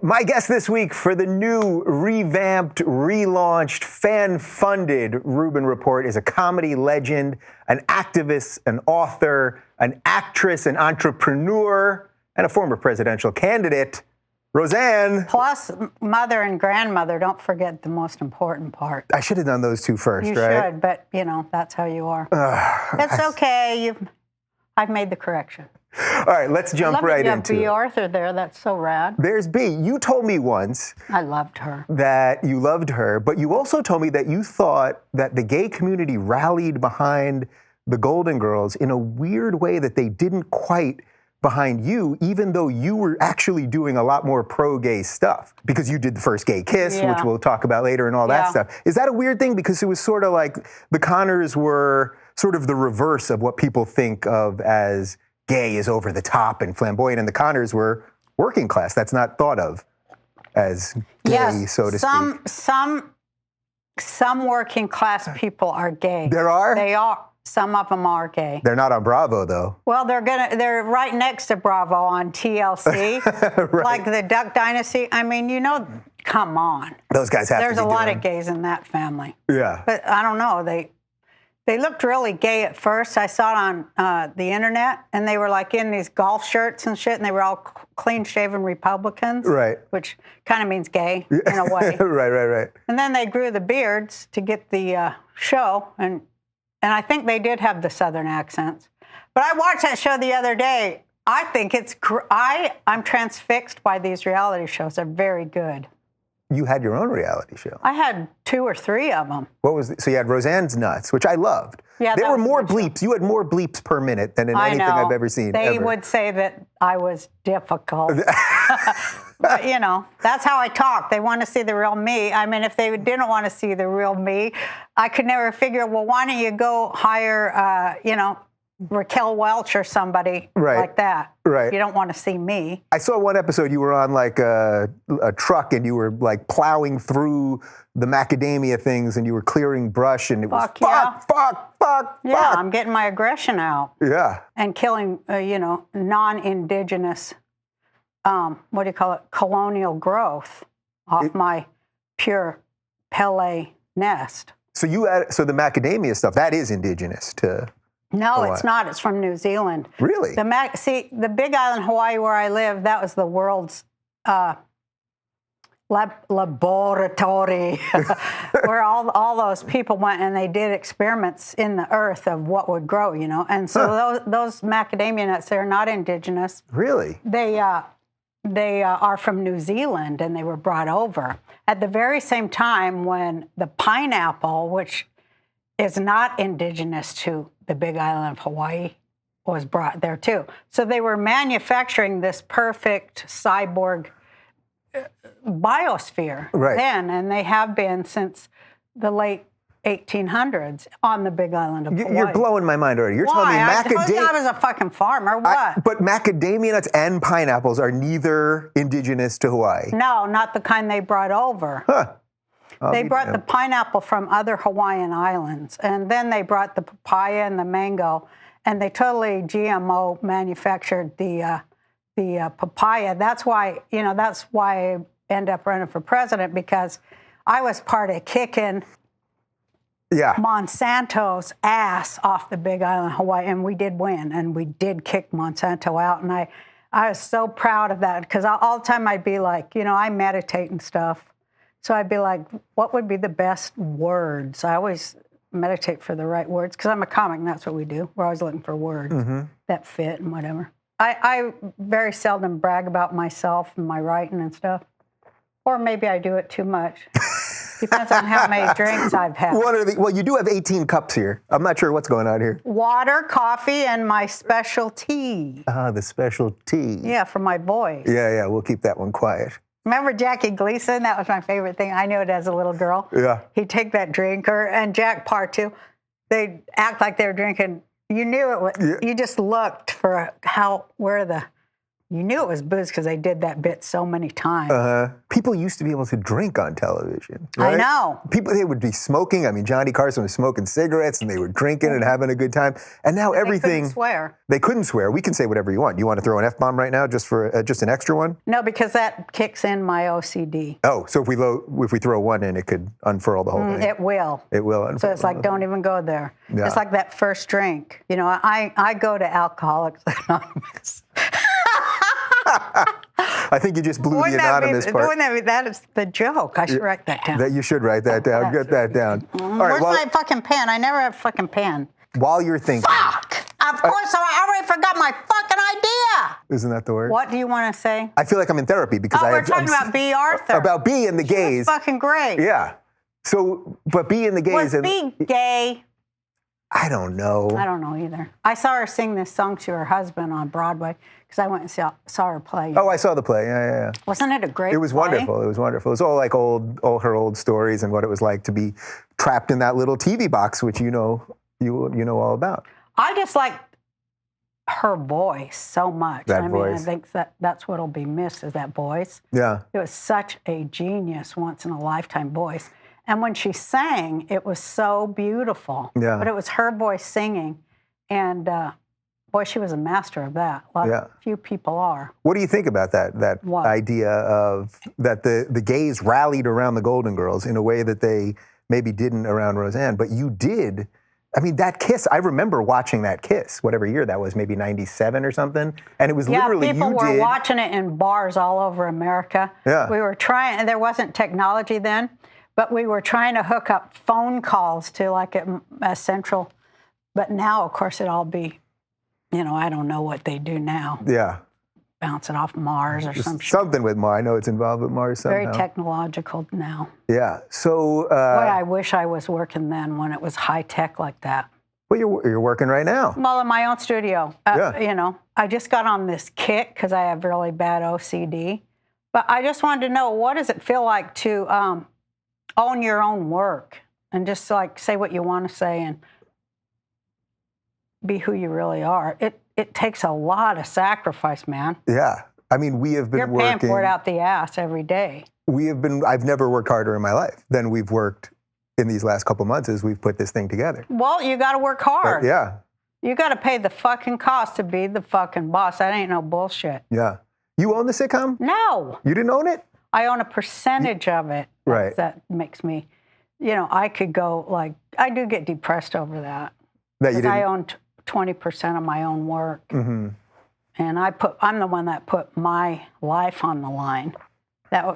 My guest this week for the new, revamped, relaunched, fan-funded Rubin Report is a comedy legend, an activist, an author, an actress, an entrepreneur, and a former presidential candidate, Roseanne. Plus, mother and grandmother, don't forget the most important part. I should have done those two first, you right? You should, but, that's how you are. It's okay. I've made the correction. All right, let's jump right into it. B. Arthur there. That's so rad. There's B. You told me once. I loved her. That you loved her, but you also told me that you thought that the gay community rallied behind the Golden Girls in a weird way that they didn't quite behind you, even though you were actually doing a lot more pro-gay stuff because you did the first gay kiss, which we'll talk about later and all that stuff. Is that a weird thing? Because it was sort of like the Connors were sort of the reverse of what people think of as gay is over the top and flamboyant, and the Connors were working class. That's not thought of as gay, so to speak. Some working class people are gay. There are? They are. Some of them are gay. They're not on Bravo, though. Well, they're right next to Bravo on TLC, right. Like the Duck Dynasty. I mean, come on. Those guys have to be There's a lot of gays in that family. Yeah. But I don't know. They looked really gay at first. I saw it on the internet, and they were like in these golf shirts and shit, and they were all clean-shaven Republicans. Right. Which kind of means gay in a way. Right. And then they grew the beards to get the show, and I think they did have the Southern accents. But I watched that show the other day. I think I'm transfixed by these reality shows. They're very good. You had your own reality show. I had 2 or 3 of them. So you had Roseanne's Nuts, which I loved. Yeah, there were more bleeps. You had more bleeps per minute than in anything I've ever seen. They would say that I was difficult. But, that's how I talk. They want to see the real me. I mean, if they didn't want to see the real me, I could never figure, well, why don't you go hire, Raquel Welch or somebody like that. Right. You don't want to see me. I saw one episode you were on like a truck and you were like plowing through the macadamia things and you were clearing brush and it was fuck. Yeah, I'm getting my aggression out. Yeah. And killing, non-indigenous, colonial growth off my pure Pele nest. So the macadamia stuff, that is indigenous to... No, it's not. It's from New Zealand. Really? The Big Island, Hawaii, where I live, that was the world's laboratory where all those people went and they did experiments in the earth of what would grow, And so those macadamia nuts, they're not indigenous. Really? They are from New Zealand and they were brought over at the very same time when the pineapple, which is not indigenous to the Big Island of Hawaii, was brought there too. So they were manufacturing this perfect cyborg biosphere then, and they have been since the late 1800s on the Big Island of Hawaii. You're blowing my mind already. You're telling me macadamia... I was a fucking farmer. What? But macadamia nuts and pineapples are neither indigenous to Hawaii. No, not the kind they brought over. Huh. They brought the pineapple from other Hawaiian islands, and then they brought the papaya and the mango, and they totally GMO manufactured the papaya. That's why I end up running for president, because I was part of kicking Monsanto's ass off the Big Island of Hawaii, and we did win, and we did kick Monsanto out, and I was so proud of that, because all the time I'd be like, I meditate and stuff. So I'd be like, what would be the best words? I always meditate for the right words, because I'm a comic, and that's what we do. We're always looking for words that fit and whatever. I very seldom brag about myself and my writing and stuff. Or maybe I do it too much. Depends on how many drinks I've had. Well, you do have 18 cups here. I'm not sure what's going on here. Water, coffee, and my special tea. The special tea. Yeah, for my voice. Yeah, we'll keep that one quiet. Remember Jackie Gleason? That was my favorite thing. I knew it as a little girl. Yeah. He'd take that drink, and Jack Parr, too. They'd act like they were drinking. You knew it. You just looked for where the You knew it was booze because they did that bit so many times. People used to be able to drink on television. Right? I know. People, they would be smoking. I mean, Johnny Carson was smoking cigarettes and they were drinking and having a good time. And now everything. They couldn't swear. They couldn't swear. We can say whatever you want. You want to throw an F-bomb right now just for just an extra one? No, because that kicks in my OCD. Oh, so if we throw one in, it could unfurl the whole thing. It will. It will unfurl. So it's like, don't even go there. Yeah. It's like that first drink. You know, I go to Alcoholics Anonymous. I think you just blew the anonymous part. That is the joke. I should write that down. That you should write that down. Get that down. All right, Where's my fucking pen? I never have a fucking pen. While you're thinking. Fuck! Of course, I already forgot my fucking idea. Isn't that the word? What do you want to say? I feel like I'm in therapy because we're talking about B. Arthur. About B and the gays. Fucking great. Yeah. So, but B and the gays. Was B gay? I don't know. I don't know either. I saw her sing this song to her husband on Broadway because I went and saw her play. Oh, I saw the play. Yeah. Wasn't it a great play? It was wonderful. It was wonderful. It was all like all her old stories and what it was like to be trapped in that little TV box, which you know all about. I just like her voice so much. That I voice. I think that's what'll be missed is that voice. Yeah. It was such a genius, once in a lifetime voice. And when she sang, it was so beautiful. Yeah. But it was her voice singing. And boy, she was a master of that. Few people are. What do you think about that idea of that the gays rallied around the Golden Girls in a way that they maybe didn't around Roseanne, but you did? I mean, that kiss, I remember watching that kiss, whatever year that was, maybe 97 or something. And it was literally you did. Yeah, people were watching it in bars all over America. Yeah. We were trying, and there wasn't technology then, but we were trying to hook up phone calls to like a central. But now, of course, it'll all be, I don't know what they do now. Yeah. Bounce it off Mars or some shit. Something with Mars. I know it's involved with Mars somehow. Very technological now. Yeah. So. Boy, I wish I was working then when it was high tech like that. Well, you're working right now. Well, in my own studio. Yeah. I just got on this kick because I have really bad OCD. But I just wanted to know, what does it feel like to own your own work and just like say what you want to say and be who you really are? It takes a lot of sacrifice, man. Yeah. I mean, we have been working. You're paying for it out the ass every day. I've never worked harder in my life than we've worked in these last couple months as we've put this thing together. Well, you got to work hard. Yeah. You got to pay the fucking cost to be the fucking boss. That ain't no bullshit. Yeah. You own the sitcom? No. You didn't own it? I own a percentage of it. Right. That makes me, I could go I do get depressed over that. That you didn't? I own 20% of my own work. Mm-hmm. And I'm the one that put my life on the line.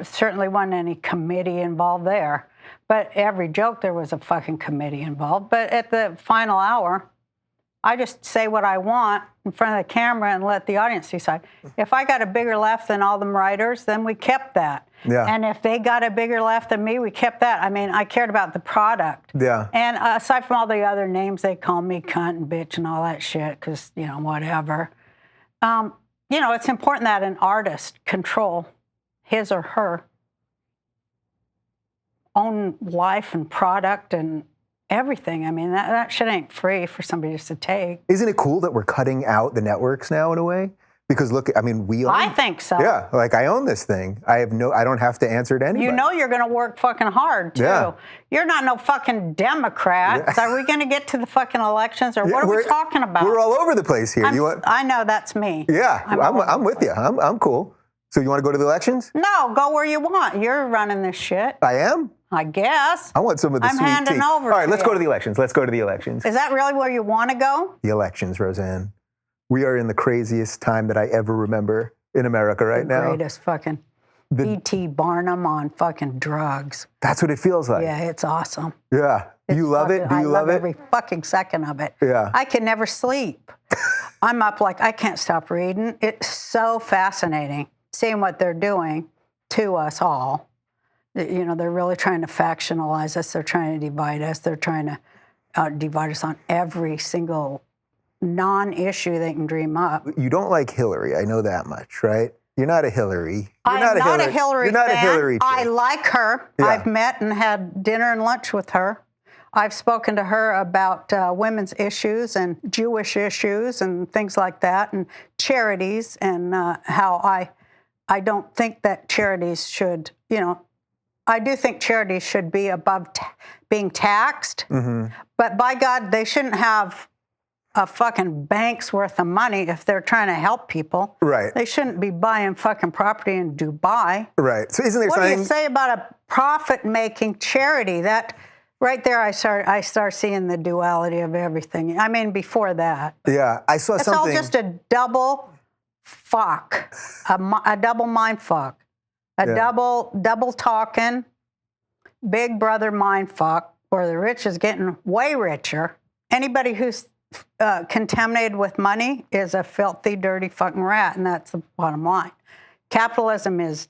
Certainly wasn't any committee involved there. But every joke, there was a fucking committee involved. But at the final hour, I just say what I want in front of the camera and let the audience decide. If I got a bigger laugh than all them writers, then we kept that. Yeah. And if they got a bigger laugh than me, we kept that. I mean, I cared about the product. Yeah. And aside from all the other names, they call me cunt and bitch and all that shit because, whatever. It's important that an artist control his or her own life and product and everything. I mean, that shit ain't free for somebody just to take. Isn't it cool that we're cutting out the networks now in a way? Because look, I mean, I think so. Yeah, like I own this thing. I don't have to answer to anybody. You're going to work fucking hard too. Yeah. You're not no fucking Democrat. Yeah. Are we going to get to the fucking elections or what are we talking about? We're all over the place here. I know that's me. Yeah, I'm with you. I'm cool. So you want to go to the elections? No, go where you want. You're running this shit. I am? I guess. I want some of the sweet tea. I'm handing over. All right, let's go to the elections. Let's go to the elections. Is that really where you want to go? The elections, Roseanne. We are in the craziest time that I ever remember in America right now. The greatest fucking E.T. Barnum on fucking drugs. That's what it feels like. Yeah, it's awesome. Yeah. You love it? Do you love it? Every fucking second of it. Yeah. I can never sleep. I'm up I can't stop reading. It's so fascinating seeing what they're doing to us all. They're really trying to factionalize us. They're trying to divide us. They're trying to divide us on every single non-issue they can dream up. You don't like Hillary. I know that much, right? You're not a Hillary. I'm not a Hillary You're not fan. a Hillary chick. I like her. Yeah. I've met and had dinner and lunch with her. I've spoken to her about women's issues and Jewish issues and things like that, and charities, and how I don't think that charities should, I do think charities should be above being taxed, but by God, they shouldn't have a fucking bank's worth of money if they're trying to help people. Right. They shouldn't be buying fucking property in Dubai. Right. So isn't there What something... do you say about a profit-making charity? That right there, I start seeing the duality of everything. I mean, before that. Yeah, I saw it's something... all just a double fuck, a double mind fuck, double talking, big brother mind fuck, where the rich is getting way richer. Anybody who's contaminated with money is a filthy, dirty fucking rat, and that's the bottom line. Capitalism is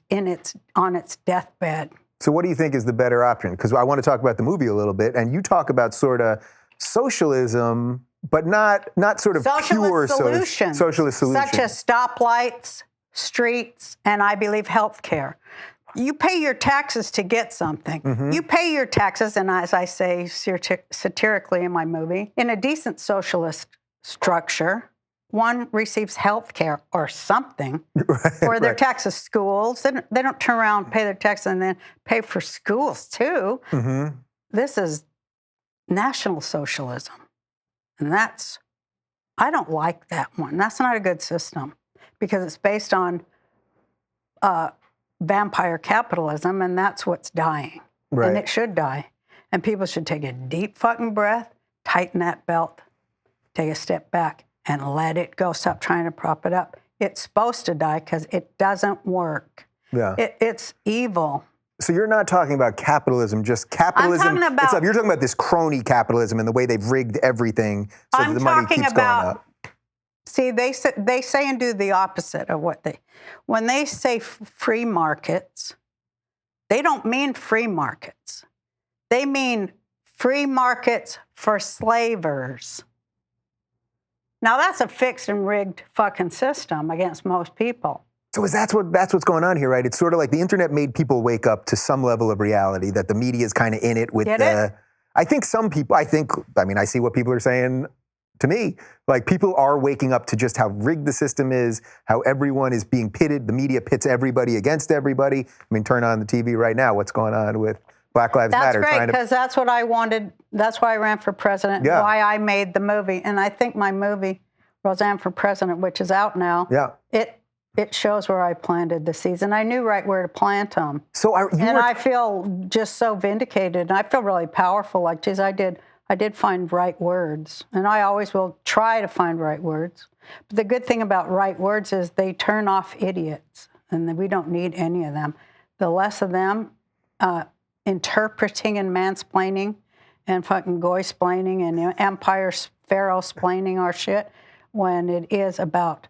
on its deathbed. So what do you think is the better option? Because I want to talk about the movie a little bit, and you talk about sort of socialism, but not sort of pure solutions, socialist solutions. Such as stoplights, streets, and I believe health care. You pay your taxes to get something. You pay your taxes, and as I say satirically in my movie, in a decent socialist structure, one receives health care or something for their taxes. Schools, they don't turn around, pay their taxes, and then pay for schools too. This is National Socialism. And I don't like that one. That's not a good system because it's based on vampire capitalism, and that's what's dying. Right. And it should die. And people should take a deep fucking breath, tighten that belt, take a step back, and let it go. Stop trying to prop it up. It's supposed to die because it doesn't work. Yeah. It's evil. So you're not talking about capitalism, just capitalism. I'm talking about, you're talking about this crony capitalism and the way they've rigged everything so that the money keeps going up. See, they say and do the opposite of when they say free markets, they don't mean free markets. They mean free markets for slavers. Now that's a fixed and rigged fucking system against most people. So that's what's going on here, right? It's sort of like the internet made people wake up to some level of reality that the media is kind of in it with I think some people, I see what people are saying to me. Like, people are waking up to just how rigged the system is, how everyone is being pitted. The media pits everybody against everybody. I mean, turn on the TV right now. What's going on with Black Lives Matter? That's great, because that's what I wanted. That's why I ran for president, why I made the movie. And I think my movie, Roseanne for President, which is out now, it shows where I planted the seeds. And I knew right where to plant them. I feel just so vindicated. And I feel really powerful. Like, geez, I did find right words. And I always will try to find right words. But the good thing about right words is they turn off idiots. And we don't need any of them. The less of them interpreting and mansplaining and fucking goy-splaining and empire pharaoh-splaining our shit, when it is about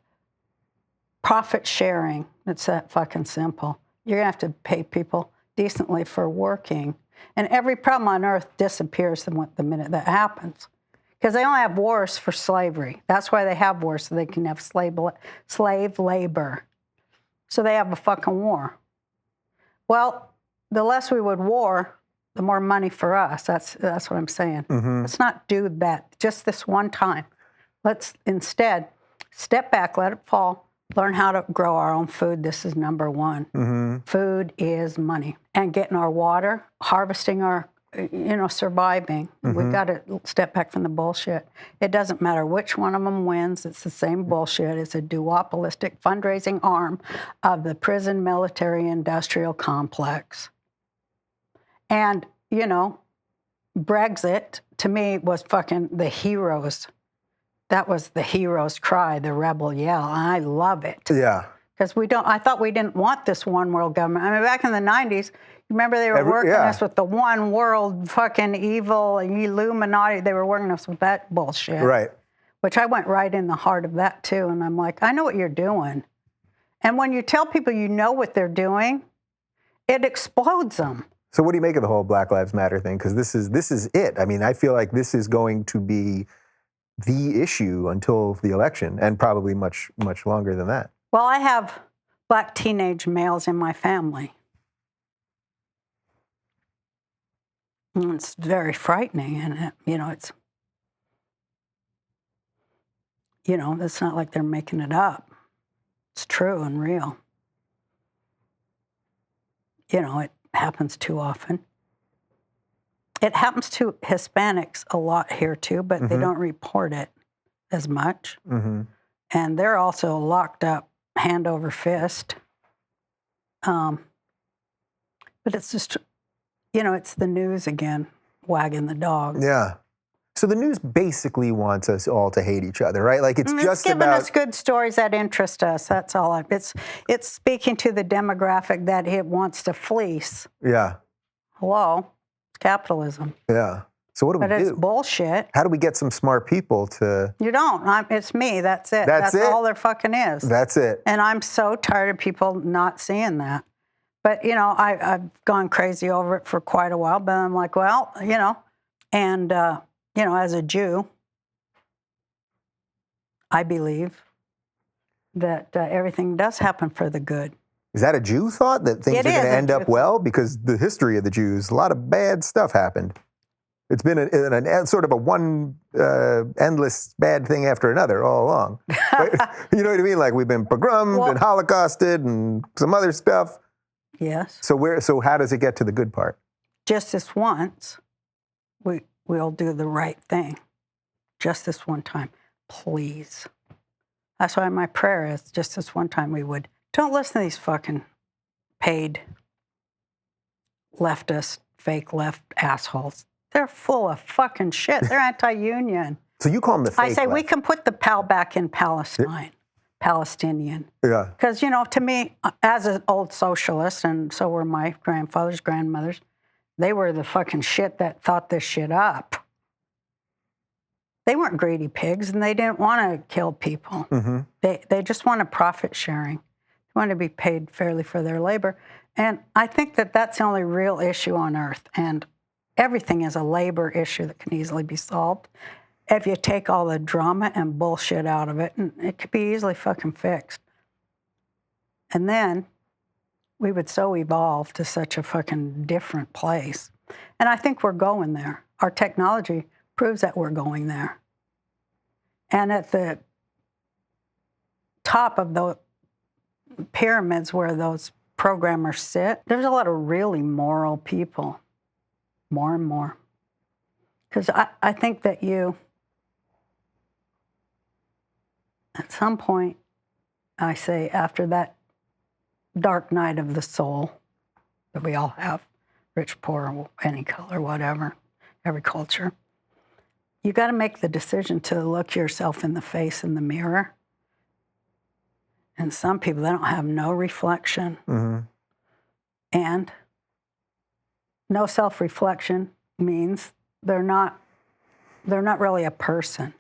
profit sharing. It's that fucking simple. You're going to have to pay people decently for working. And every problem on earth disappears the minute that happens. Because they only have wars for slavery. That's why they have wars, so they can have slave labor. So they have a fucking war. Well, the less we would war, the more money for us. That's what I'm saying. Let's not do that just this one time. Let's instead step back, let it fall, learn how to grow our own food. This is number one. Food is money. And getting our water, harvesting our, surviving. We've got to step back from the bullshit. It doesn't matter which one of them wins. It's the same bullshit. It's a duopolistic fundraising arm of the prison military industrial complex. And, Brexit, to me, was fucking the heroes. That was the hero's cry, the rebel yell, and I love it. Yeah. Because I thought we didn't want this one world government. I mean, back in the 90s, remember they were working us with the one world fucking evil Illuminati. They were working us with that bullshit. Right. Which I went right in the heart of that too. And I'm like, I know what you're doing. And when you tell people you know what they're doing, it explodes them. So what do you make of the whole Black Lives Matter thing? Because this is it. I mean, I feel like this is going to be the issue until the election, and probably much, much longer than that. Well, I have black teenage males in my family. And it's very frightening, and it's it's not like they're making it up. It's true and real. It happens too often. It happens to Hispanics a lot here too, but they don't report it as much. Mm-hmm. And they're also locked up hand over fist. But it's just, it's the news again, wagging the dog. Yeah. So the news basically wants us all to hate each other, right? Like it's giving us good stories that interest us. That's all. It's speaking to the demographic that it wants to fleece. Yeah. Hello, it's capitalism. Yeah. So what do we do? But it's bullshit. How do we get some smart people to? You don't. It's me. That's it. That's it? all there fucking is. That's it. And I'm so tired of people not seeing that. But, I've gone crazy over it for quite a while. But I'm like, well, and, as a Jew, I believe that everything does happen for the good. Is that a Jew thought, that things are going to end up well? Because the history of the Jews, a lot of bad stuff happened. It's been a sort of a one endless bad thing after another all along. You know what I mean? Like we've been pogromed and holocausted and some other stuff. Yes. So how does it get to the good part? Just this once, we'll do the right thing. Just this one time, please. That's why my prayer is just this one time we would. Don't listen to these fucking paid leftist, fake left assholes. They're full of fucking shit. They're anti-union. So you call them the fake I say left. we can put the PAL back in Palestine, Palestinian. Yeah. Because, to me, as an old socialist, and so were my grandfathers, grandmothers, they were the fucking shit that thought this shit up. They weren't greedy pigs, and they didn't want to kill people. Mm-hmm. They just wanted profit sharing. They wanted to be paid fairly for their labor. And I think that that's the only real issue on earth. And everything is a labor issue that can easily be solved if you take all the drama and bullshit out of it, and it could be easily fucking fixed. And then we would so evolve to such a fucking different place. And I think we're going there. Our technology proves that we're going there. And at the top of the pyramids where those programmers sit, there's a lot of really moral people. More and more. Because I think that at some point, I say, after that dark night of the soul that we all have, rich, poor, any color, whatever, every culture, you got to make the decision to look yourself in the face in the mirror. And some people, they don't have no reflection. Mm-hmm. And no self-reflection means they're not really a person.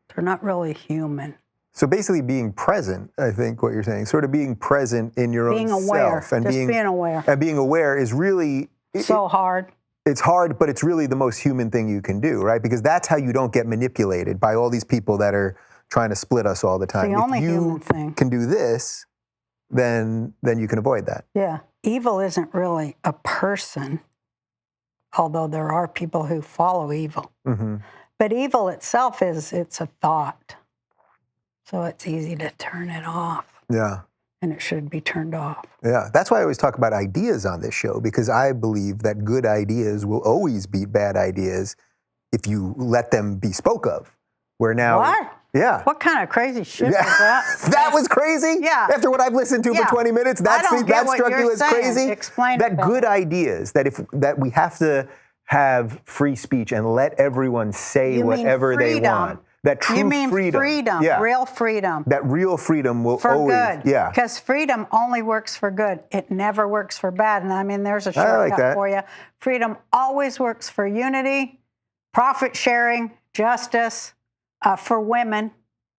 They're not really human. So basically being present, I think what you're saying, sort of being present in your being own aware, self. And just being aware. And being aware is really... So hard. It's hard, but it's really the most human thing you can do, right? Because that's how you don't get manipulated by all these people that are trying to split us all the time. It's the only human thing. If you can do this, then you can avoid that. Yeah. Evil isn't really a person, although there are people who follow evil. Mm-hmm. But evil itself it's a thought. So it's easy to turn it off. Yeah. And it should be turned off. Yeah. That's why I always talk about ideas on this show, because I believe that good ideas will always beat bad ideas if you let them be spoke of. Where now... What? Yeah. What kind of crazy shit was that? That was crazy? Yeah. After what I've listened to for 20 minutes, that struck you as crazy? Explain that it. Good ideas, that we have to have free speech and let everyone say whatever they want. That true freedom. You mean freedom, yeah. Real freedom. That real freedom will for always... good. Yeah. Because freedom only works for good. It never works for bad. And I mean, there's a shortcut for you. Freedom always works for unity, profit sharing, justice, for women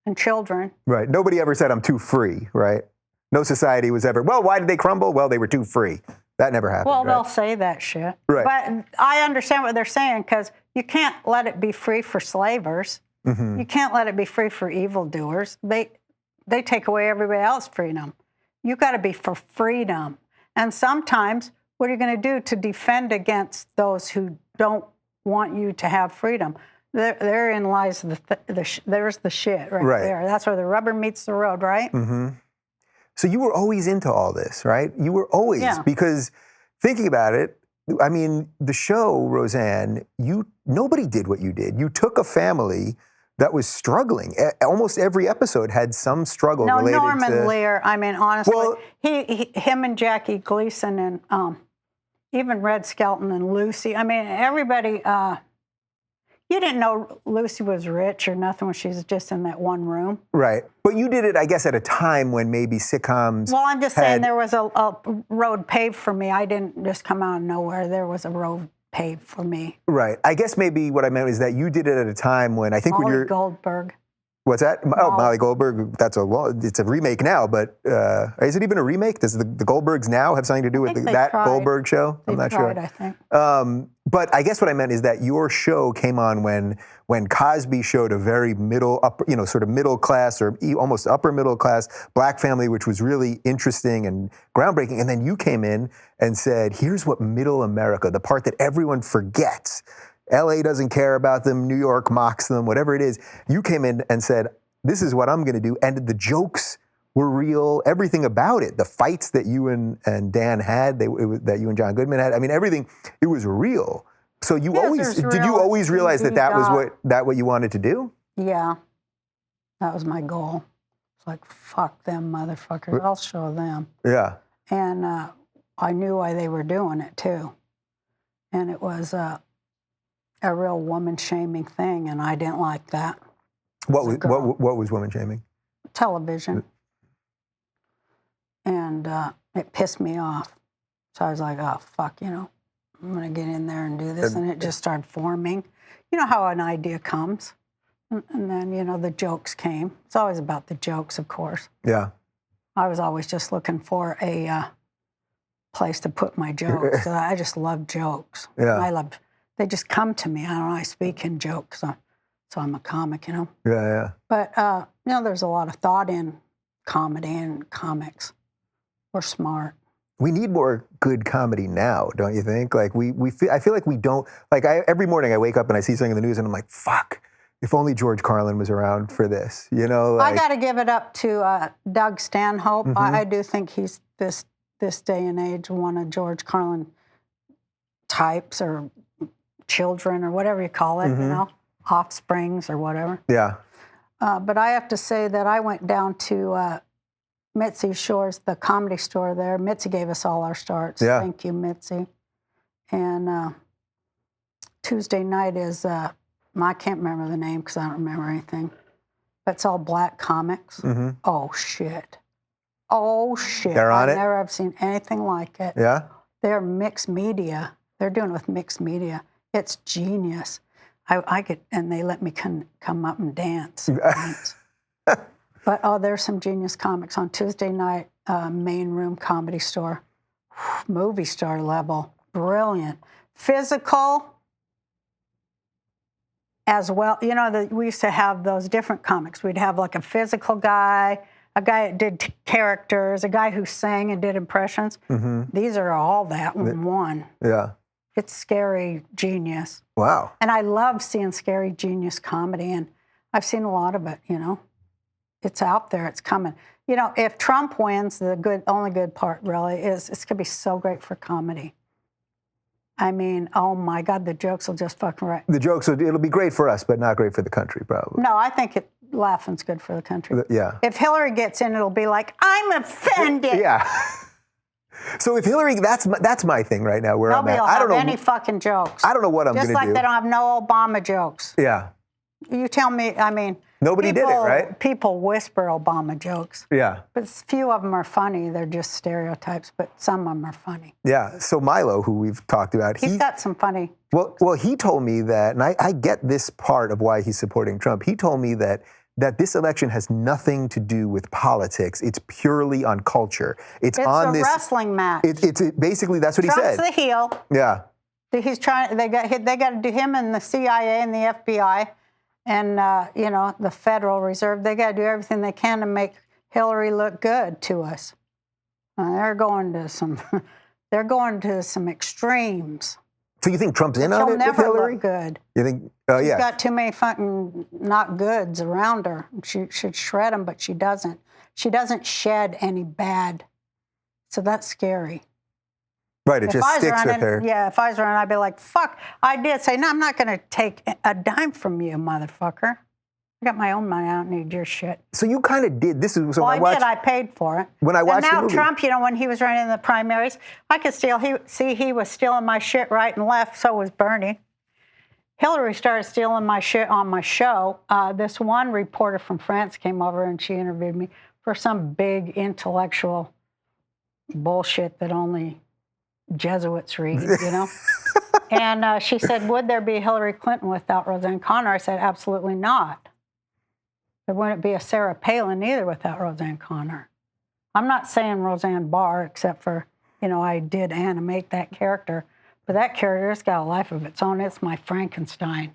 and children. Right. Nobody ever said, I'm too free, right? No society was ever, well, why did they crumble? Well, they were too free. That never happened. Well, right? they'll say that shit. Right. But I understand what they're saying, because you can't let it be free for slavers. Mm-hmm. You can't let it be free for evildoers. They take away everybody else's freedom. You got to be for freedom. And sometimes What are you going to do to defend against those who don't want you to have freedom? Therein lies there's the shit right there. That's where the rubber meets the road, right? Mm-hmm. So you were always into all this, right? You were always, because thinking about it, I mean, the show, Roseanne, nobody did what you did. You took a family that was struggling. Almost every episode had some struggle related to... Norman Lear, I mean, honestly, him and Jackie Gleason and even Red Skelton and Lucy, I mean, everybody... You didn't know Lucy was rich or nothing when she was just in that one room. Right. But you did it, I guess, at a time when maybe sitcoms... Well, I'm just saying there was a road paved for me. I didn't just come out of nowhere. There was a road paved for me. Right. I guess maybe what I meant is that you did it at a time when I think when you're... Goldberg. What's that? Molly Goldberg. It's a remake now, but is it even a remake? Does the Goldbergs now have something to do with that Goldberg show? I'm not sure. I think. But I guess what I meant is that your show came on when Cosby showed a very sort of middle class or almost upper middle class black family, which was really interesting and groundbreaking. And then you came in and said, here's what middle America, the part that everyone forgets. LA doesn't care about them, New York mocks them, whatever it is. You came in and said, this is what I'm gonna do. And the jokes were real, everything about it. The fights that you and Dan had, that you and John Goodman had, I mean, everything, it was real. So did you always realize that was what you wanted to do? Yeah, that was my goal. It's like, fuck them motherfuckers, I'll show them. Yeah. And I knew why they were doing it too. And it was a real woman-shaming thing, and I didn't like that. What was woman-shaming? Television. And it pissed me off. So I was like, oh, fuck, I'm going to get in there and do this. And it just started forming. You know how an idea comes. And then, the jokes came. It's always about the jokes, of course. Yeah. I was always just looking for a place to put my jokes. I just love jokes. Yeah. They just come to me. I don't know, I speak in jokes, so I'm a comic, Yeah, yeah. But, there's a lot of thought in comedy and comics. We're smart. We need more good comedy now, don't you think? Like, I feel like we don't, like, every morning I wake up and I see something in the news and I'm like, fuck, if only George Carlin was around for this, I got to give it up to Doug Stanhope. Mm-hmm. I do think he's this day and age one of George Carlin types or children or whatever you call it, offsprings or whatever. Yeah. But I have to say that I went down to Mitzi Shore's, the comedy store there. Mitzi gave us all our starts. Yeah. Thank you, Mitzi. And Tuesday night is, I can't remember the name because I don't remember anything, but it's all black comics. Mm-hmm. Oh, shit. They're on it? I've never seen anything like it. Yeah? They're mixed media. They're doing it with mixed media. It's genius. And they let me come up and dance. But there's some genius comics on Tuesday night, main room comedy store, movie star level, brilliant, physical as well. We used to have those different comics. We'd have like a physical guy, a guy that did characters, a guy who sang and did impressions. Mm-hmm. These are all that in one. Yeah. It's scary genius. Wow. And I love seeing scary genius comedy, and I've seen a lot of it, It's out there, it's coming. If Trump wins, the only good part really is it's going to be so great for comedy. I mean, oh my God, the jokes will just fucking right. It'll be great for us, but not great for the country, probably. No, I think laughing's good for the country. Yeah. If Hillary gets in, it'll be like, I'm offended. Yeah. So if Hillary, that's my thing right now. Where Nobody I'm at. will I don't have know any fucking jokes. I don't know what I'm going to do. Just like they don't have no Obama jokes. Yeah. You tell me, I mean. Nobody did it, right? People whisper Obama jokes. Yeah. But few of them are funny. They're just stereotypes, but some of them are funny. Yeah. So Milo, who we've talked about. He's got some funny. Well, he told me that, and I get this part of why he's supporting Trump. He told me that this election has nothing to do with politics. It's purely on culture. It's on this wrestling match. It's basically, that's what he said. Trump's the heel. Yeah. He's trying. They got to do him and the CIA and the FBI. And, the Federal Reserve, they got to do everything they can to make Hillary look good to us. They're going to some They're going to some extremes. So you think Trump's in on She'll it with never Hillary? look good. You think? Oh, She's yeah. got too many fucking not goods around her. She should shred them, but she doesn't. She doesn't shed any bad. So that's scary. Right, it just sticks with her. Yeah, if I was running, I'd be like, fuck. I did say, no, I'm not going to take a dime from you, motherfucker. I got my own money. I don't need your shit. So you kind of did. This is so Well, I watched. I paid for it. When I watched and now the movie. Trump, when he was running in the primaries, I could he was stealing my shit right and left. So was Bernie. Hillary started stealing my shit on my show. This one reporter from France came over and she interviewed me for some big intellectual bullshit that only Jesuits read, And she said, would there be Hillary Clinton without Roseanne Connor? I said, absolutely not. There wouldn't be a Sarah Palin either without Roseanne Connor. I'm not saying Roseanne Barr, except for, I did animate that character. But that character's got a life of its own. It's my Frankenstein.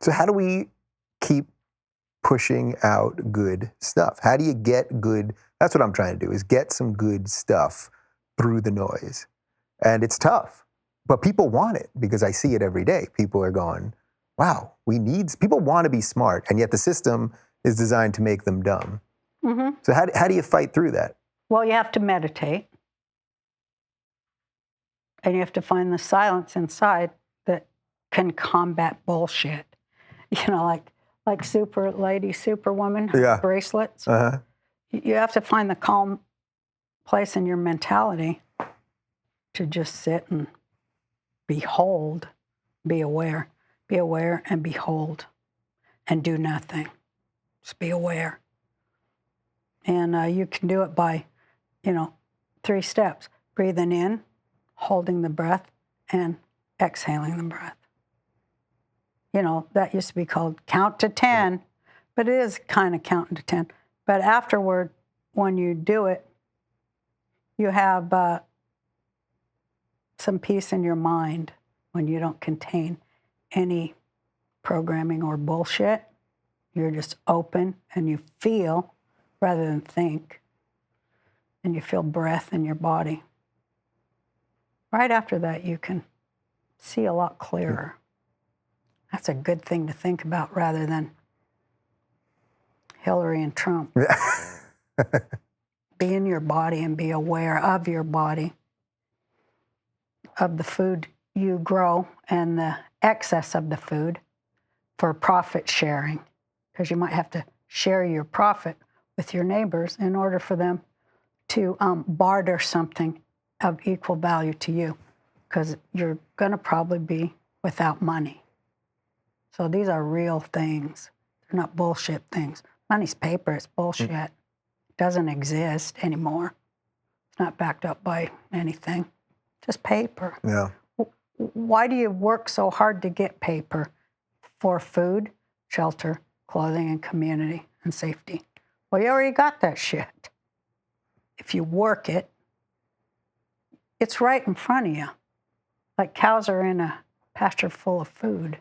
So how do we keep pushing out good stuff? How do you get good? That's what I'm trying to do, is get some good stuff through the noise. And it's tough. But people want it because I see it every day. People are going, wow, people want to be smart. And yet the system is designed to make them dumb. Mm-hmm. So how do you fight through that? Well, you have to meditate. And you have to find the silence inside that can combat bullshit. Like super lady, superwoman, bracelets. Uh-huh. You have to find the calm place in your mentality to just sit and behold, be aware and behold, and do nothing. Just be aware. And you can do it by, 3 steps. Breathing in, holding the breath, and exhaling the breath. That used to be called count to 10, but it is kind of counting to 10. But afterward, when you do it, you have some peace in your mind when you don't contain any programming or bullshit. You're just open and you feel rather than think. And you feel breath in your body. Right after that, you can see a lot clearer. That's a good thing to think about rather than Hillary and Trump. Be in your body and be aware of your body, of the food you grow and the excess of the food for profit sharing, because you might have to share your profit with your neighbors in order for them to barter something of equal value to you, because you're going to probably be without money. So these are real things. They're not bullshit things. Money's paper. It's bullshit. It doesn't exist anymore. It's not backed up by anything. Just paper. Yeah. Why do you work so hard to get paper? For food, shelter, clothing, and community and safety. Well, you already got that shit. If you work it, it's right in front of you. Like cows are in a pasture full of food.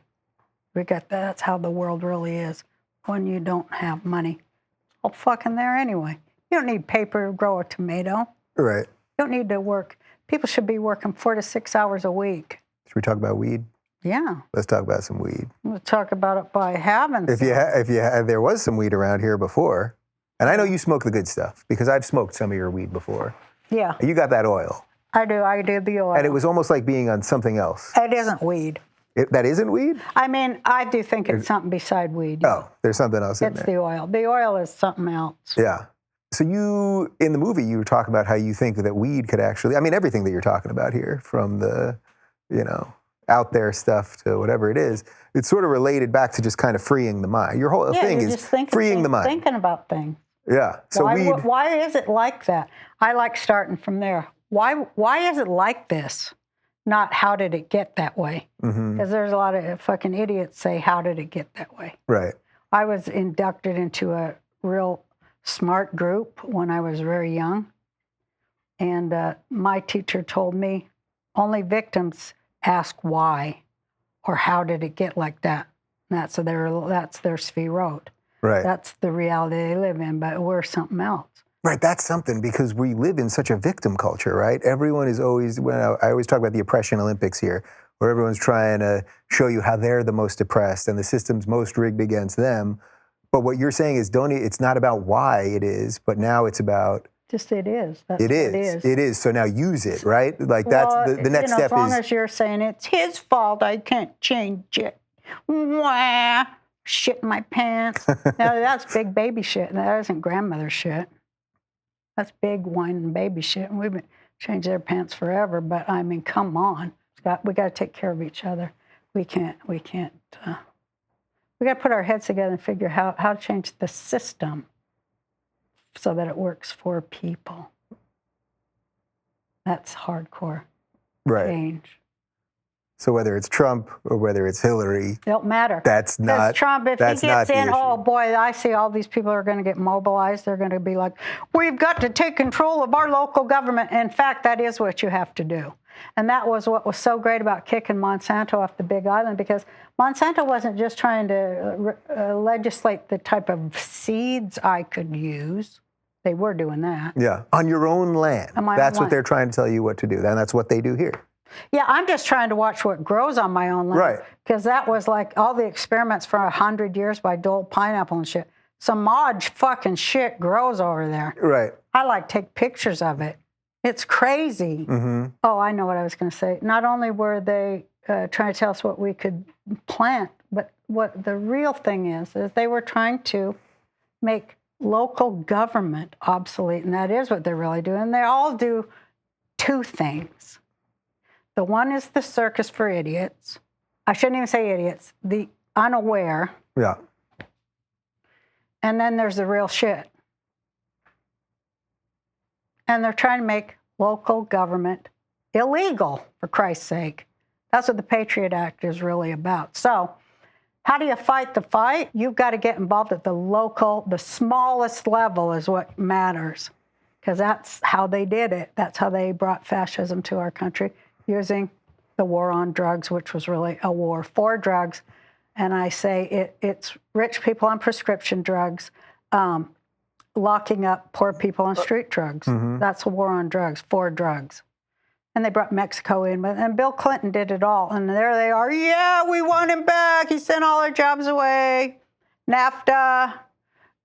We got that. That's how the world really is. When you don't have money, it's all fucking there anyway. You don't need paper to grow a tomato. Right. You don't need to work. People should be working 4 to 6 hours a week. Should we talk about weed? Yeah. Let's talk about some weed. We'll talk about it by having if there was some weed around here before, and I know you smoke the good stuff because I've smoked some of your weed before. Yeah. You got that oil. I do the oil. And it was almost like being on something else. It isn't weed. That isn't weed? I mean, I do think it's something beside weed. Oh, there's something else in there. It's the oil. The oil is something else. Yeah. So in the movie, you talk about how you think that weed could actually, everything that you're talking about here, from the, out there stuff to whatever it is, it's sort of related back to just kind of freeing the mind. Your whole thing is freeing the mind. Thinking about things. Yeah. So why is it like that? I like starting from there. Why is it like this? Not how did it get that way? Because there's a lot of fucking idiots say, how did it get that way? Right. I was inducted into a real smart group when I was very young. And my teacher told me, only victims ask why or how did it get like that. That's their spherot. Right. That's the reality they live in, but we're something else. Right, that's something because we live in such a victim culture, right? Everyone is always, I always talk about the oppression Olympics here, where everyone's trying to show you how they're the most oppressed and the system's most rigged against them. But what you're saying is it's not about why it is, but now it's about just it is. That's it is. What it is. It is. So now use it, right? Like that's the next step as long as you're saying it's his fault, I can't change it. Wah, shit in my pants. Now that's big baby shit. That isn't grandmother shit. That's big whining baby shit. And we've been changing their pants forever. But I mean, come on, we got to take care of each other. We can't. We got to put our heads together and figure how to change the system so that it works for people. That's hardcore change. So whether it's Trump or whether it's Hillary, it don't matter. That's not Trump. If he gets in, oh boy, I see all these people are going to get mobilized. They're going to be like, we've got to take control of our local government. In fact, that is what you have to do. And that was what was so great about kicking Monsanto off the Big Island, because Monsanto wasn't just trying to legislate the type of seeds I could use. They were doing that. Yeah, on your own land. That's what they're trying to tell you what to do. And that's what they do here. Yeah, I'm just trying to watch what grows on my own land. Right. Because that was like all the experiments for 100 years by Dole Pineapple and shit. Some odd fucking shit grows over there. Right. I take pictures of it. It's crazy. Mm-hmm. Oh, I know what I was going to say. Not only were they trying to tell us what we could plant, but what the real thing is they were trying to make local government obsolete, and that is what they're really doing. They all do two things. The one is the circus for idiots. I shouldn't even say idiots, the unaware. Yeah. And then there's the real shit. And they're trying to make local government illegal, for Christ's sake. That's what the Patriot Act is really about. So how do you fight the fight? You've got to get involved at the smallest level is what matters, because that's how they did it. That's how they brought fascism to our country, using the war on drugs, which was really a war for drugs. And I say it's rich people on prescription drugs, locking up poor people on street drugs. Mm-hmm. That's a war on drugs, for drugs. And they brought Mexico in, and Bill Clinton did it all. And there they are. Yeah, we want him back. He sent all our jobs away. NAFTA,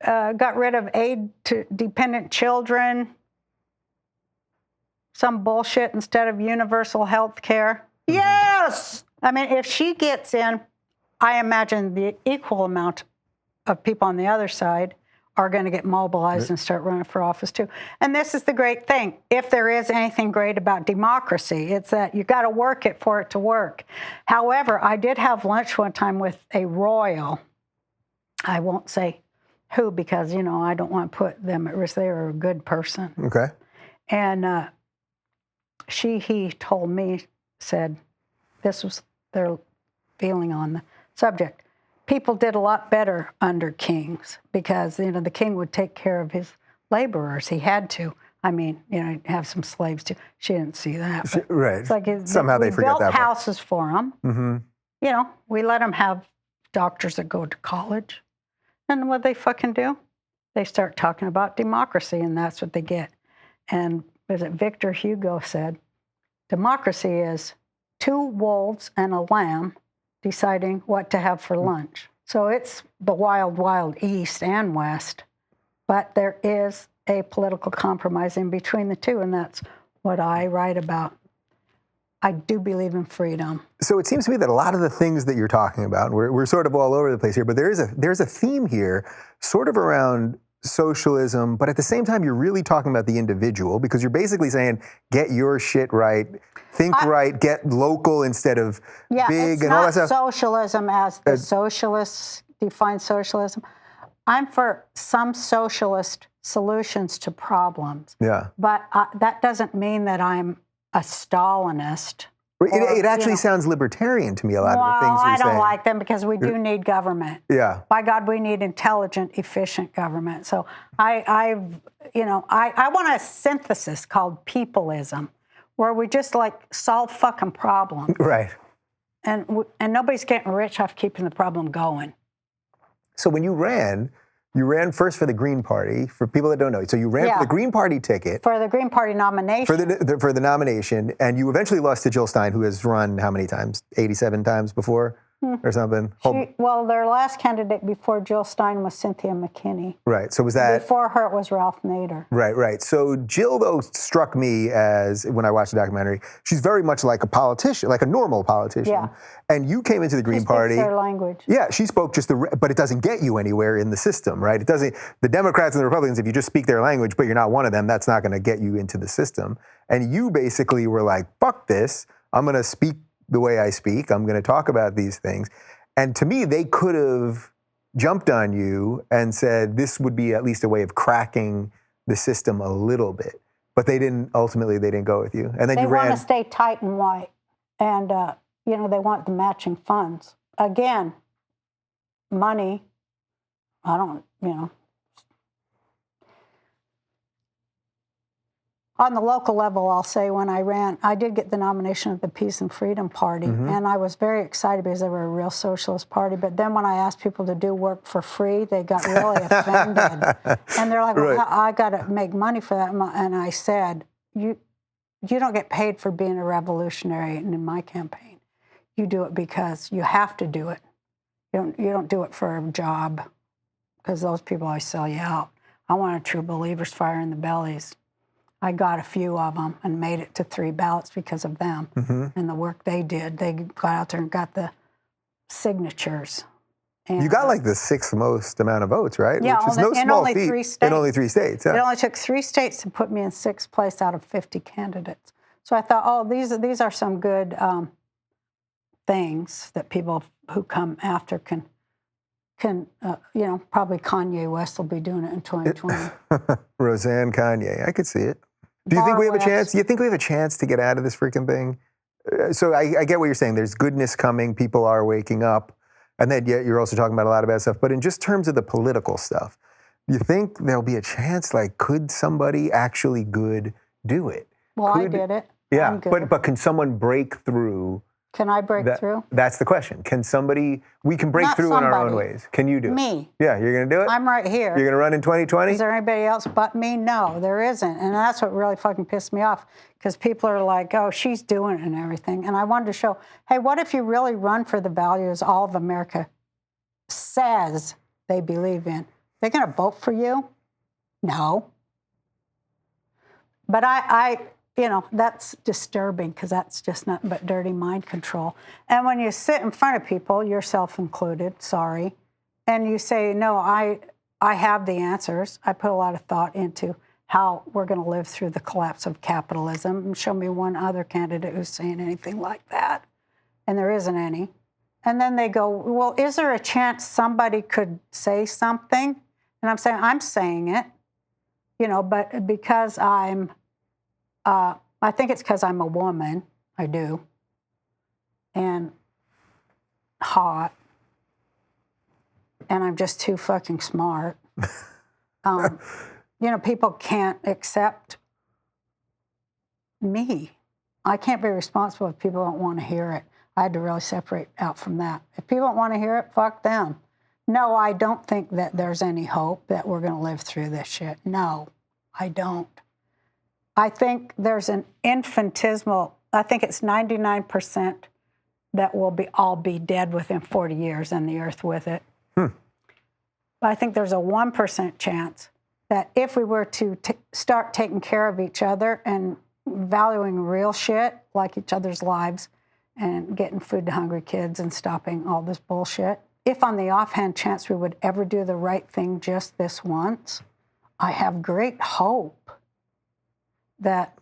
got rid of aid to dependent children. Some bullshit instead of universal health care. Mm-hmm. Yes! I mean, if she gets in, I imagine the equal amount of people on the other side are going to get mobilized and start running for office too. And this is the great thing. If there is anything great about democracy, it's that you got to work it for it to work. However, I did have lunch one time with a royal. I won't say who, because, I don't want to put them at risk. They are a good person. Okay. And he told me, said, this was their feeling on the subject. People did a lot better under kings because, the king would take care of his laborers. He had to. I mean, he'd have some slaves too. She didn't see that. Right. It's like somehow they forget that. We built houses for them. Mm-hmm. We let them have doctors that go to college. And what they fucking do? They start talking about democracy, and that's what they get. And was it Victor Hugo said, democracy is 2 wolves and a lamb deciding what to have for lunch. So it's the wild, wild East and West, but there is a political compromise in between the two, and that's what I write about. I do believe in freedom. So it seems to me that a lot of the things that you're talking about, we're sort of all over the place here, but there's a theme here sort of around socialism, but at the same time, you're really talking about the individual, because you're basically saying, get your shit right, think right, get local instead of big and all that stuff. It's not socialism as the socialists define socialism. I'm for some socialist solutions to problems. Yeah. But that doesn't mean that I'm a Stalinist. It actually sounds libertarian to me, a lot of the things you're saying. I don't like them because we do need government. Yeah. By God, we need intelligent, efficient government. So I want a synthesis called peopleism, where we just solve fucking problems. Right. And nobody's getting rich off keeping the problem going. So when you ran, You ran first for the Green Party, for people that don't know. So you ran for the Green Party ticket. For the Green Party nomination. For the nomination, and you eventually lost to Jill Stein, who has run how many times? 87 times before? Or something? Well, their last candidate before Jill Stein was Cynthia McKinney. Right, so was that... Before her, it was Ralph Nader. Right. So Jill, though, struck me as, when I watched the documentary, she's very much like a politician, like a normal politician. Yeah. And you came into the Green Party... She speaks their language. Yeah, she spoke just but it doesn't get you anywhere in the system, right? It doesn't... The Democrats and the Republicans, if you just speak their language, but you're not one of them, that's not going to get you into the system. And you basically were like, fuck this, I'm going to speak the way I speak, I'm going to talk about these things. And to me, they could have jumped on you and said this would be at least a way of cracking the system a little bit. But ultimately they didn't go with you. And then they you ran... want to stay tight and white. And, they want the matching funds. Again, money, I don't, On the local level, I'll say when I ran, I did get the nomination of the Peace and Freedom Party, and I was very excited because they were a real socialist party. But then when I asked people to do work for free, they got really offended. And they're like, well, I got to make money for that. And I said, you don't get paid for being a revolutionary in my campaign. You do it because you have to do it. You don't do it for a job, because those people always sell you out. I wanted true believers fire in the bellies. I got a few of them and made it to 3 ballots because of them and the work they did. They got out there and got the signatures. And, you got like the 6th most amount of votes, right? Yeah, which is no small feat. 3 states. In only 3 states. Yeah. It only took 3 states to put me in 6th place out of 50 candidates. So I thought, these are some good things that people who come after can probably Kanye West will be doing it in 2020. Roseanne Kanye, I could see it. Do you think we have a chance? Do you think we have a chance to get out of this freaking thing? So I get what you're saying. There's goodness coming. People are waking up. And then you're also talking about a lot of bad stuff. But in just terms of the political stuff, you think there'll be a chance? Like, could somebody actually good do it? Well, I did it. Yeah, but can someone break through? Can I break through? That's the question. Can somebody, we can break through in our own ways. Can you do it? Me. Yeah, you're going to do it? I'm right here. You're going to run in 2020? Is there anybody else but me? No, there isn't. And that's what really fucking pissed me off, because people are like, oh, she's doing it and everything. And I wanted to show, hey, what if you really run for the values all of America says they believe in? They're going to vote for you? No. But that's disturbing, because that's just nothing but dirty mind control. And when you sit in front of people, yourself included, sorry, and you say, no, I have the answers. I put a lot of thought into how we're going to live through the collapse of capitalism. And show me one other candidate who's saying anything like that. And there isn't any. And then they go, well, is there a chance somebody could say something? And I'm saying it, but because I think it's because I'm a woman. I do. And hot. And I'm just too fucking smart. People can't accept me. I can't be responsible if people don't want to hear it. I had to really separate out from that. If people don't want to hear it, fuck them. No, I don't think that there's any hope that we're going to live through this shit. No, I don't. I think there's an infinitesimal, I think it's 99% that will all be dead within 40 years, and the earth with it. But I think there's a 1% chance that if we were to start taking care of each other and valuing real shit, like each other's lives, and getting food to hungry kids and stopping all this bullshit, if on the offhand chance we would ever do the right thing just this once, I have great hope that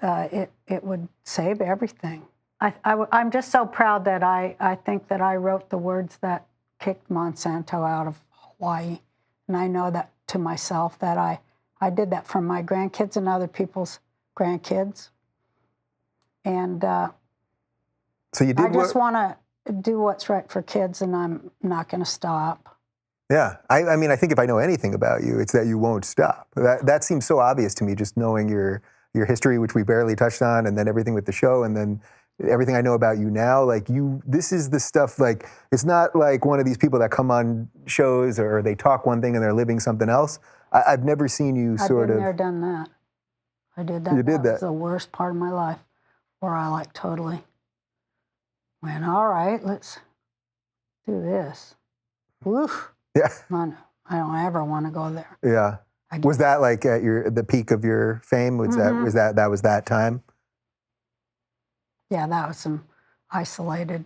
it would save everything. I'm just so proud that I think that I wrote the words that kicked Monsanto out of Hawaii. And I know that to myself, that I did that for my grandkids and other people's grandkids. And so you did I just want to do what's right for kids, and I'm not going to stop. Yeah. I mean, I think if I know anything about you, it's that you won't stop. That seems so obvious to me, just knowing your history, which we barely touched on, and then everything with the show, and then everything I know about you now, like this is the stuff, like, it's not like one of these people that come on shows or they talk one thing and they're living something else. I've never seen you I've been there, done that. I did that. You did that. Was the worst part of my life, where I like totally went, all right, let's do this. Woof. Yeah. I don't ever want to go there. Yeah. Was that like at the peak of your fame? Was that time? Yeah, that was some isolated.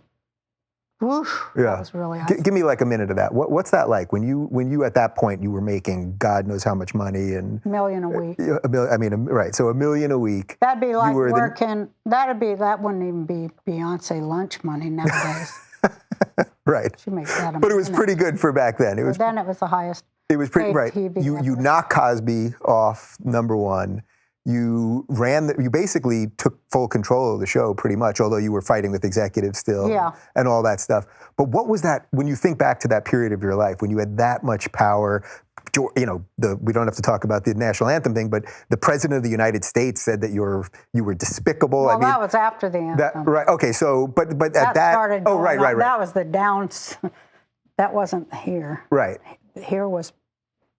Woof. Yeah. That was really isolated. Give me like a minute of that. What's that like when you at that point you were making God knows how much money and $1 million a week. Right. So $1 million a week. That'd be like working. That wouldn't even be Beyonce lunch money nowadays. Right. She makes that. But it was pretty good for back then. It was the highest. It was pretty right. TV You knocked Cosby off #1. You basically took full control of the show pretty much, although you were fighting with executives still and all that stuff. But what was that, when you think back to that period of your life, when you had that much power, we don't have to talk about the national anthem thing, but the president of the United States said that you were despicable. Well, that was after the anthem. Right, okay, so, but at that, started right. That was the downs, that wasn't here. Right. Here was.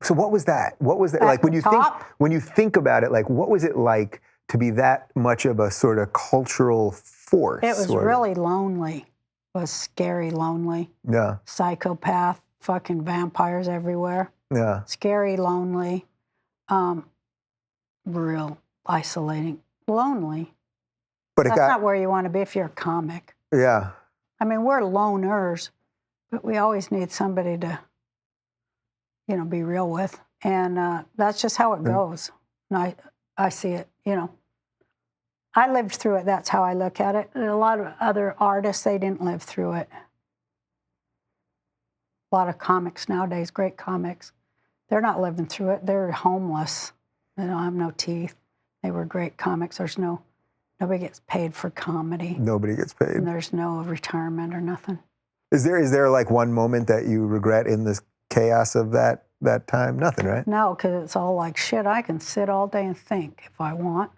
So what was that? What was that like when you think about it? Like, what was it like to be that much of a sort of cultural force? It was really lonely. It was scary, lonely. Yeah. Psychopath, fucking vampires everywhere. Yeah. Scary, lonely, real isolating, lonely. But that's not where you want to be if you're a comic. Yeah. I mean, we're loners, but we always need somebody to, be real with. And that's just how it goes. And I see it, I lived through it. That's how I look at it. And a lot of other artists, they didn't live through it. A lot of comics nowadays, great comics, they're not living through it. They're homeless. They don't have no teeth. They were great comics. Nobody gets paid for comedy. Nobody gets paid. And there's no retirement or nothing. Is there like one moment that you regret in this chaos of that time? Nothing, right? No, because it's all like, shit, I can sit all day and think if I want.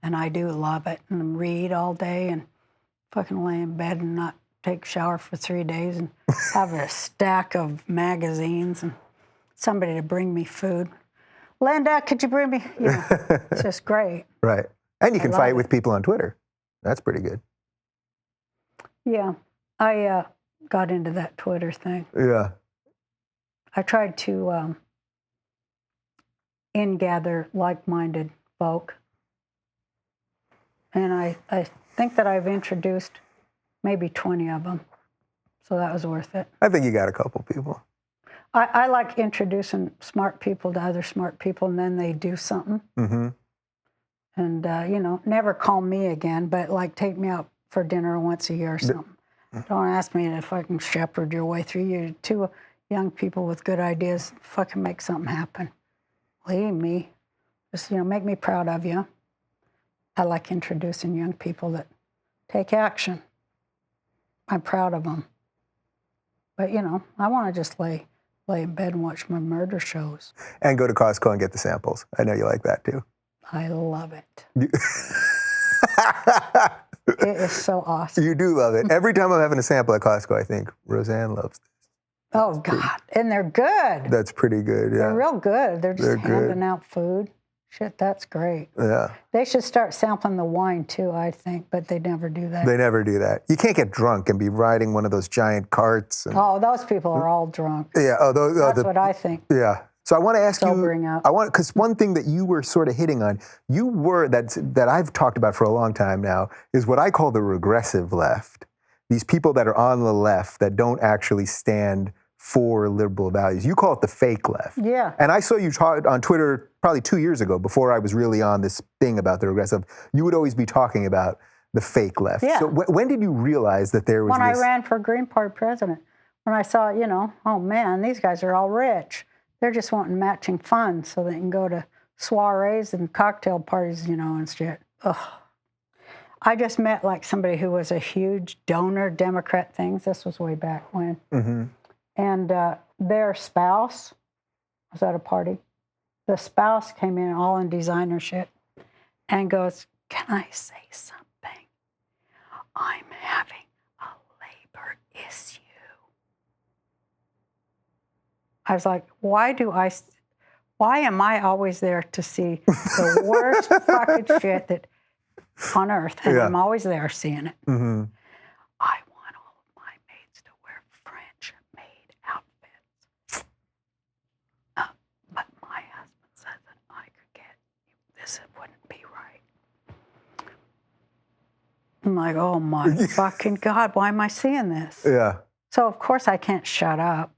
And I do love it. And read all day and fucking lay in bed and not take a shower for 3 days and have a stack of magazines and somebody to bring me food. Linda, could you bring me? It's just great. Right. And you can fight with people on Twitter. That's pretty good. Yeah. I got into that Twitter thing. Yeah. I tried to ingather like-minded folk. And I think that I've introduced maybe 20 of them. So that was worth it. I think you got a couple people. I like introducing smart people to other smart people, and then they do something. Mm-hmm. And, never call me again, but, like, take me out for dinner once a year or something. Don't ask me if I can shepherd your way through. You're two young people with good ideas. Fucking make something happen. Leave me. Just, make me proud of you. I like introducing young people that take action. I'm proud of them. But, I want to just lay in bed and watch my murder shows. And go to Costco and get the samples. I know you like that, too. I love it. It is so awesome. You do love it. Every time I'm having a sample at Costco, I think, Roseanne loves this. Oh, God. And they're good. That's pretty good, yeah. They're real good. They're just handing out food. Shit, that's great. Yeah. They should start sampling the wine, too, I think, but they never do that. They never do that. You can't get drunk and be riding one of those giant carts. Oh, those people are all drunk. Yeah. That's what I think. Yeah. So I want to ask Sobering up. because one thing that you were sort of hitting on, that I've talked about for a long time now, is what I call the regressive left. These people that are on the left that don't actually stand for liberal values. You call it the fake left. Yeah. And I saw you talk on Twitter probably 2 years ago, before I was really on this thing about the regressive. You would always be talking about the fake left. Yeah. So when did you realize that there was When I ran for Green Party president, when I saw, oh man, these guys are all rich. They're just wanting matching funds so they can go to soirees and cocktail parties, and shit. Ugh. I just met like somebody who was a huge donor, Democrat things. This was way back when. Mm-hmm. And their spouse was at a party. The spouse came in all in designer shit and goes, "Can I say something?" I'm having a labor issue. I was like, why am I always there to see the worst fucking shit that on earth? And I'm always there seeing it. Mm-hmm. I want all of my maids to wear French-made outfits. But my husband said that I could get this. It wouldn't be right. I'm like, oh my fucking God, why am I seeing this? Yeah. So of course I can't shut up.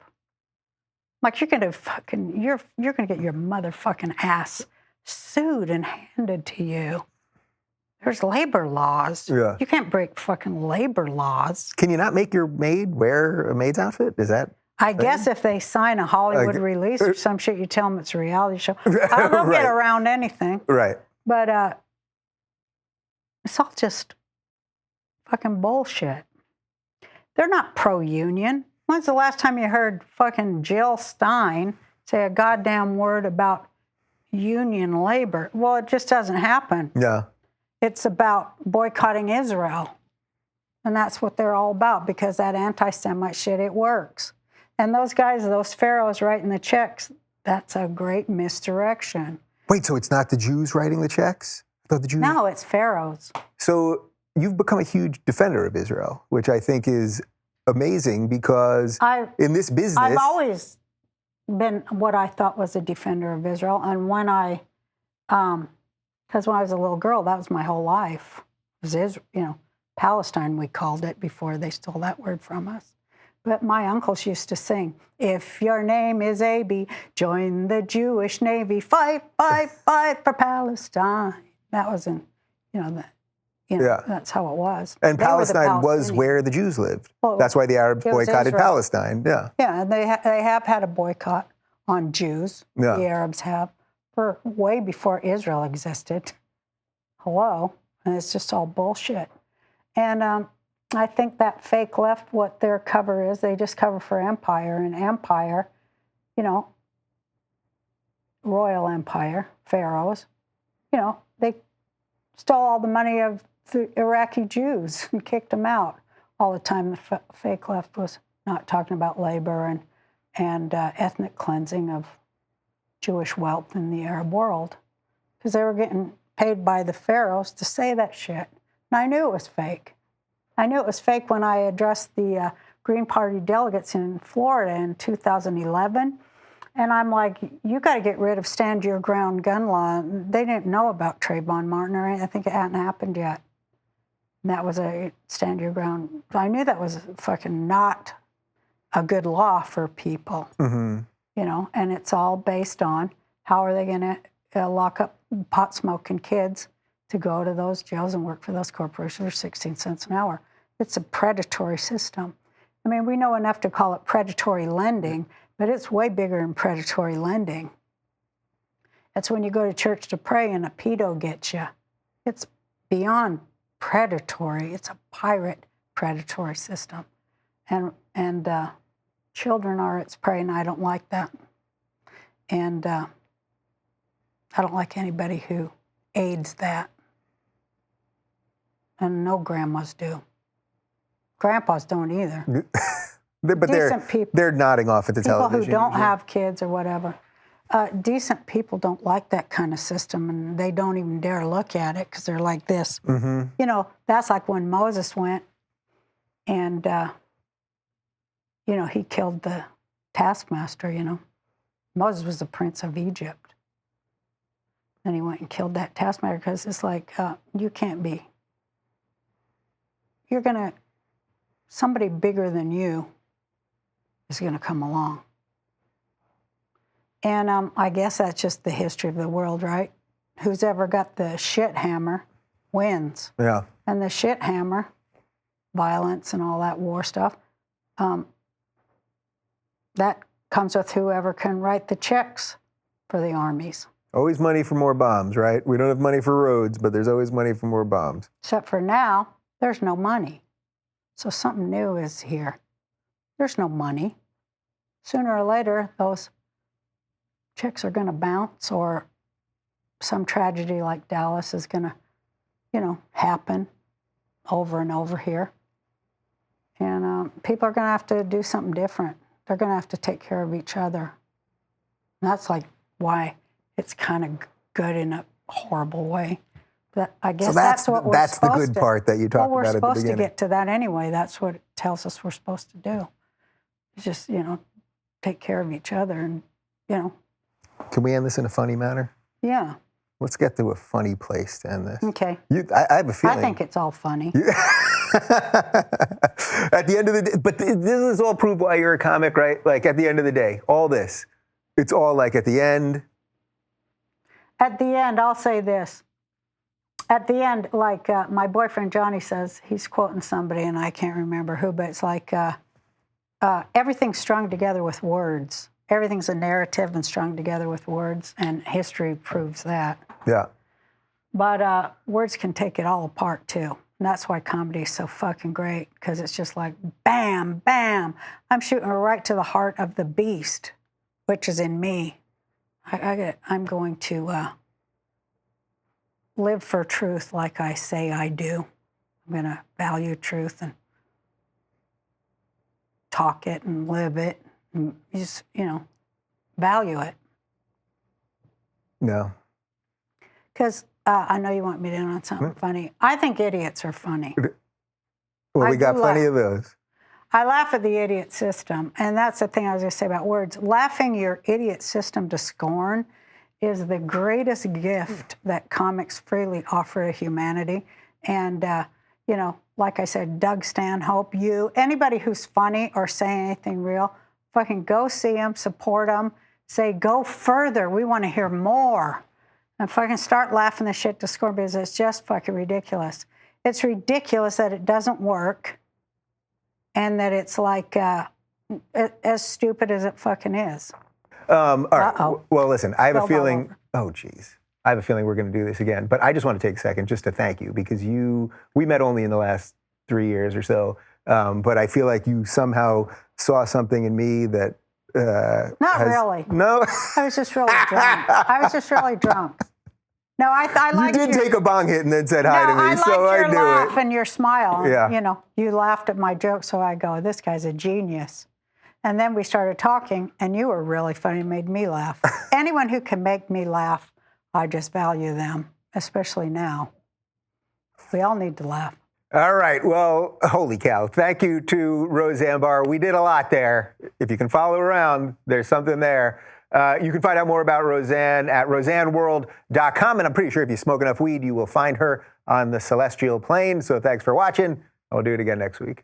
Like, you're gonna get your motherfucking ass sued and handed to you. There's labor laws. Yeah. You can't break fucking labor laws. Can you not make your maid wear a maid's outfit? Is that? I guess if they sign a Hollywood release or some shit, you tell them it's a reality show. They'll get around anything. Right. But it's all just fucking bullshit. They're not pro-union. When's the last time you heard fucking Jill Stein say a goddamn word about union labor? Well, it just doesn't happen. Yeah. It's about boycotting Israel. And that's what they're all about, because that anti-Semite shit, it works. And those guys, those pharaohs writing the checks, that's a great misdirection. Wait, so it's not the Jews writing the checks? I thought the Jews... No, it's pharaohs. So you've become a huge defender of Israel, which I think is amazing, because in this business... I've always been what I thought was a defender of Israel. And when because when I was a little girl, that was my whole life. It was Israel, Palestine, we called it before they stole that word from us. But my uncles used to sing, if your name is A.B., join the Jewish Navy, fight, fight, fight for Palestine. That was that's how it was. And Palestine was where the Jews lived. Well, that's why the Arabs boycotted Palestine. Yeah. Yeah, and they have had a boycott on Jews. Yeah. The Arabs have, for way before Israel existed. Hello. And it's just all bullshit. And I think that fake left, what their cover is, they just cover for empire. And empire, royal empire, pharaohs, they stole all the money of the Iraqi Jews and kicked them out. All the time the fake left was not talking about labor and ethnic cleansing of Jewish wealth in the Arab world, because they were getting paid by the pharaohs to say that shit. And I knew it was fake. I knew it was fake when I addressed the Green Party delegates in Florida in 2011. And I'm like, you got to get rid of stand your ground gun law. They didn't know about Trayvon Martin or anything. I think it hadn't happened yet. And that was a stand your ground. I knew that was fucking not a good law for people, and it's all based on how are they going to lock up pot smoking kids to go to those jails and work for those corporations for 16 cents an hour. It's a predatory system. I mean, we know enough to call it predatory lending, but it's way bigger than predatory lending. It's when you go to church to pray and a pedo gets you. It's beyond predatory. It's a pirate predatory system. And children are its prey, and I don't like that. And I don't like anybody who aids that. And no grandmas do. Grandpas don't either. But they're nodding off at the television. People who don't have kids or whatever. Decent people don't like that kind of system, and they don't even dare look at it because they're like this. Mm-hmm. That's like when Moses went and, he killed the taskmaster, Moses was the prince of Egypt. And he went and killed that taskmaster because it's like, you can't be. Somebody bigger than you is going to come along. And I guess that's just the history of the world, right? Who's ever got the shit hammer wins. Yeah. And the shit hammer, violence and all that war stuff, that comes with whoever can write the checks for the armies. Always money for more bombs, right? We don't have money for roads, but there's always money for more bombs. Except for now, there's no money. So something new is here. There's no money. Sooner or later, those checks are going to bounce, or some tragedy like Dallas is going to, happen. over and over here. And people are going to have to do something different. They're going to have to take care of each other. And that's like why it's kind of good in a horrible way. But I guess So that's what we're supposed to. That's the good part that you talked about at the beginning. Well, we're supposed to get to that anyway. That's what it tells us we're supposed to do. It's just, take care of each other and, Can we end this in a funny manner? Yeah. Let's get to a funny place to end this. Okay. I have a feeling. I think it's all funny. At the end of the day, but this is all proof why you're a comic, right? Like at the end of the day, all this, it's all like at the end. At the end, I'll say this. At the end, like my boyfriend Johnny says, he's quoting somebody and I can't remember who, but it's like everything's strung together with words. Everything's a narrative and strung together with words, and history proves that. Yeah. But words can take it all apart, too. And that's why comedy is so fucking great, because it's just like, bam, bam. I'm shooting right to the heart of the beast, which is in me. I'm going to live for truth like I say I do. I'm going to value truth and talk it and live it. And just, value it. No. Because I know you want me to end on something funny. I think idiots are funny. Well, we got plenty of those. I laugh at the idiot system. And that's the thing I was going to say about words. Laughing your idiot system to scorn is the greatest gift that comics freely offer to humanity. And, like I said, Doug Stanhope, anybody who's funny or saying anything real, fucking go see them, support them, say, go further. We want to hear more. And fucking start laughing the shit to scorn because it's just fucking ridiculous. It's ridiculous that it doesn't work and that it's like as stupid as it fucking is. All right. Well, listen, I have a feeling. Over. Oh, geez. I have a feeling we're going to do this again. But I just want to take a second just to thank you because we met only in the last 3 years or so. But I feel like you somehow saw something in me that. Not really. No? I was just really drunk. No, I liked you. You did take a bong hit and then said hi to me, so I knew it. Your laugh and your smile. Yeah. You laughed at my joke, so I go, this guy's a genius. And then we started talking, and you were really funny, made me laugh. Anyone who can make me laugh, I just value them, especially now. We all need to laugh. All right. Well, holy cow. Thank you to Roseanne Barr. We did a lot there. If you can follow around, there's something there. You can find out more about Roseanne at roseanneworld.com. And I'm pretty sure if you smoke enough weed, you will find her on the celestial plane. So thanks for watching. I'll do it again next week.